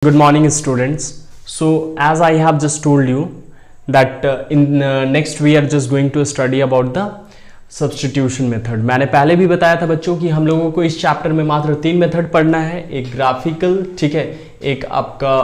Good morning, students. So, as I have just told you that in next we are just going to study about the substitution method. मैंने पहले भी बताया था बच्चों कि हम लोगों को इस चैप्टर में मात्र 3 मेथड पढ़ना है, एक ग्राफिकल, ठीक है, एक आपका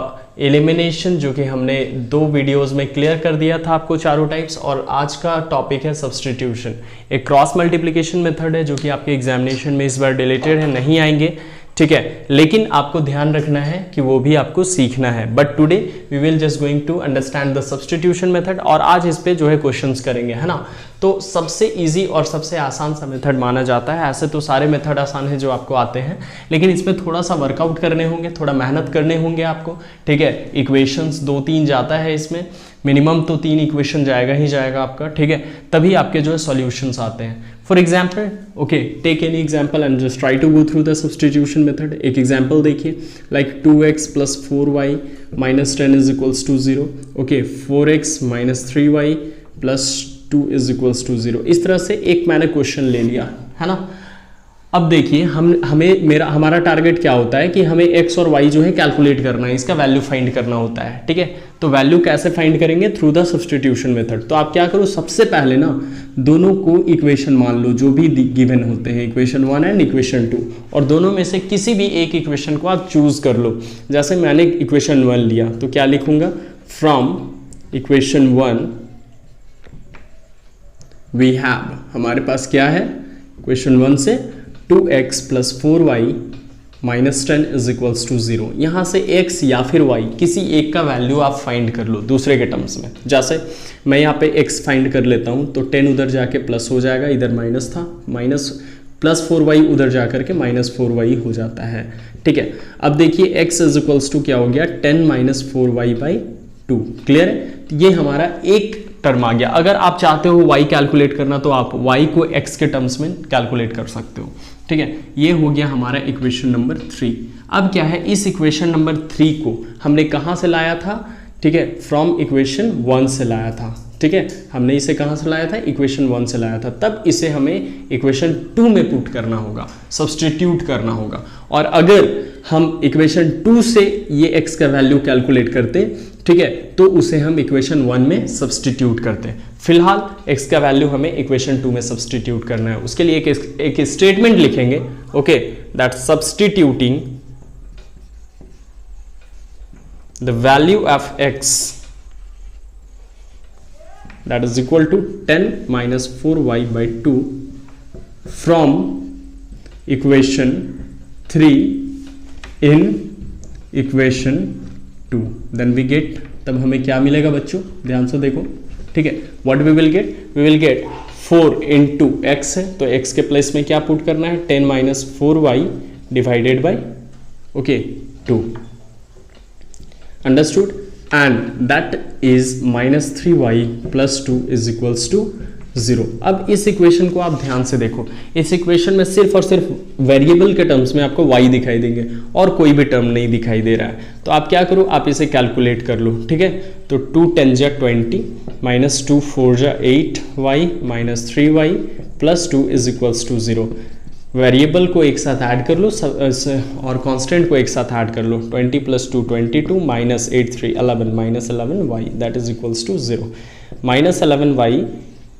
एलिमिनेशन जो कि हमने 2 वीडियोस में क्लियर कर दिया था आपको चारों टाइप्स, और आज का टॉपिक है सब्स्टिट्यूशन। एक क्रॉस मल्टीप्लिकेशन मेथड है जो कि आपके एग्जामिनेशन में इस बार डिलीटेड है, नहीं आएंगे, ठीक है, लेकिन आपको ध्यान रखना है कि वो भी आपको सीखना है। But today we will just going to understand the substitution method, और आज इस पे जो है क्वेश्चंस करेंगे, है ना। तो सबसे इजी और सबसे आसान सा मेथड माना जाता है। ऐसे तो सारे मेथड आसान है जो आपको आते हैं, लेकिन इसमें थोड़ा सा वर्कआउट करने होंगे, थोड़ा मेहनत करने होंगे आपको, ठीक है। इक्वेशंस 2-3 जाता है इसमें, मिनिमम तो 3 इक्वेशन जाएगा ही जाएगा आपका, ठीक है, तभी आपके जो है सॉल्यूशंस आते हैं। For example, okay, take any example and just try to go through the substitution method. एक एग्जाम्पल देखिए, like 2x + 4y - 10 = 0, okay, 4x - 3y + 2 = 0। इस तरह से एक मैंने क्वेश्चन ले लिया, है ना। अब देखिए हमारा टारगेट क्या होता है कि हमें x और y जो है कैलकुलेट करना है, इसका वैल्यू फाइंड करना होता है, ठीक है। तो वैल्यू कैसे फाइंड करेंगे? Through the substitution method. तो आप क्या करो, सबसे पहले ना दोनों को इक्वेशन मान लो जो भी गिवन होते हैं, इक्वेशन 1 एंड इक्वेशन 2, और दोनों में से किसी भी एक इक्वेशन को आप चूज कर लो। जैसे मैंने इक्वेशन 1 लिया तो क्या लिखूंगा, फ्रॉम इक्वेशन 1 वी हैव, हमारे पास क्या है, इक्वेशन 1 से 2x + 4y - 10 = 0। यहाँ से x या फिर y किसी एक का वैल्यू आप फाइंड कर लो दूसरे के टर्म्स में। जैसे मैं यहाँ पे x फाइंड कर लेता हूँ तो 10 उधर जाके प्लस हो जाएगा, इधर माइनस था, माइनस + 4y उधर जा करके -4y हो जाता है, ठीक है। अब देखिए x = क्या हो गया, 10 - 4y/2, क्लियर है। ये हमारा एक टर्म आ गया। अगर आप चाहते हो y कैलकुलेट करना तो आप y को x के टर्म्स में कैलकुलेट कर सकते हो, ठीक है। ये हो गया हमारा इक्वेशन नंबर 3। अब क्या है, इस इक्वेशन नंबर 3 को हमने कहाँ से लाया था, ठीक है, फ्रॉम इक्वेशन 1 से लाया था, ठीक है। हमने इसे कहाँ से लाया था, इक्वेशन 1 से लाया था। तब इसे हमें इक्वेशन 2 में पुट करना होगा, सब्स्टिट्यूट करना होगा। और अगर हम इक्वेशन 2 से ये x का वैल्यू कैलकुलेट करते, ठीक है, तो उसे हम इक्वेशन 1 में सब्स्टिट्यूट करते हैं। फिलहाल x का वैल्यू हमें इक्वेशन 2 में सब्स्टिट्यूट करना है। उसके लिए एक स्टेटमेंट लिखेंगे, okay, that substituting the value of x that is equal to 10 - 4y/2 from equation 3 in equation 2, then we get, तब हमें क्या मिलेगा बच्चों, ध्यान से देखो, ठीक है। what we will get 4 into x है, तो x के प्लेस में क्या पुट करना है, 10 - 4y / okay 2, understood, and that is -3y + 2 = 0। अब इस इक्वेशन को आप ध्यान से देखो, इस इक्वेशन में सिर्फ और सिर्फ वेरिएबल के टर्म्स में आपको y दिखाई देंगे और कोई भी टर्म नहीं दिखाई दे रहा है। तो आप क्या करो, आप इसे कैलकुलेट कर लो, ठीक है। तो 2 × 10 = 20 - 2 × 4 = 8y - 3y + 2 = 0। वेरिएबल को एक साथ ऐड कर लो और कांस्टेंट को एक साथ ऐड कर लो, 20 + 2 22 - 8 3 11 - 11y that is equals to 0। -11y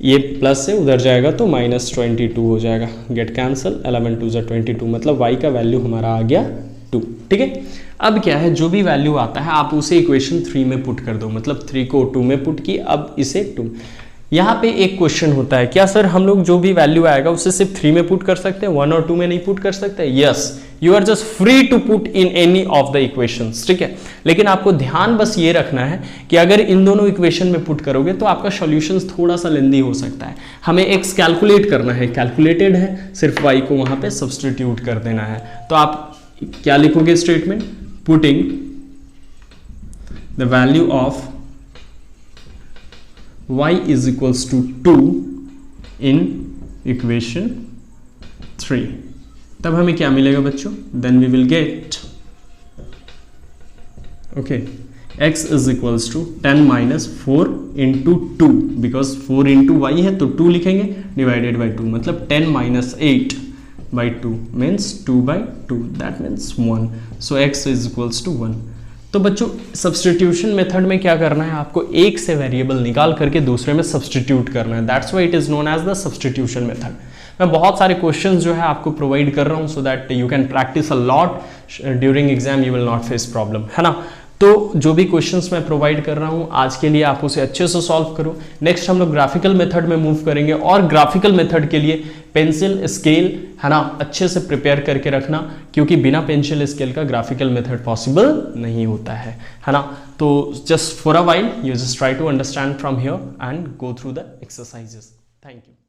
ये प्लस से उधर जाएगा तो -22 हो जाएगा, गेट कैंसल, 11 × 2 = 22, मतलब y का वैल्यू हमारा आ गया 2, ठीक है। अब क्या है, जो भी वैल्यू आता है आप उसे इक्वेशन 3 में पुट कर दो, मतलब 3 को 2 में पुट की, अब इसे 2। यहाँ पे एक क्वेश्चन होता है, क्या सर हम लोग जो भी वैल्यू आएगा उसे सिर्फ 3 में पुट कर सकते हैं, 1 और 2 में नहीं पुट कर सकते? Yes, you are just free to put in any of the equations, ठीक है। लेकिन आपको ध्यान बस ये रखना है कि अगर इन दोनों इक्वेशन में पुट करोगे तो आपका सॉल्यूशन थोड़ा सा लेंदी हो सकता है। हमें x कैलकुलेट करना है, कैलकुलेटेड है, सिर्फ y को वहां पे सब्स्टिट्यूट कर देना है। तो आप क्या लिखोगे statement, putting the value of y = 2 in equation 3, तब हमें क्या मिलेगा बच्चों, then we will get, okay, x = 10 - 4 × 2, because 4 × y है तो 2 लिखेंगे, /2, मतलब 10 - 8/2 means 2/2, that means 1, so x = 1। तो बच्चों सब्सटीट्यूशन मेथड में क्या करना है, आपको एक से वेरिएबल निकाल करके दूसरे में सब्सटीट्यूट करना है। That's why it is known as the substitution method. मैं बहुत सारे क्वेश्चंस जो है आपको प्रोवाइड कर रहा हूँ so that you can practice a lot during exam, you will not face problem, है ना। तो जो भी क्वेश्चंस मैं प्रोवाइड कर रहा हूँ आज के लिए आप उसे अच्छे से सॉल्व करो। नेक्स्ट हम लोग ग्राफिकल मेथड में मूव करेंगे, और ग्राफिकल मेथड के लिए पेंसिल स्केल, है ना, अच्छे से प्रिपेयर करके रखना, क्योंकि बिना पेंसिल स्केल का ग्राफिकल मेथड पॉसिबल नहीं होता है ना। तो just for a while you just try to understand from here and go through the exercises. Thank you.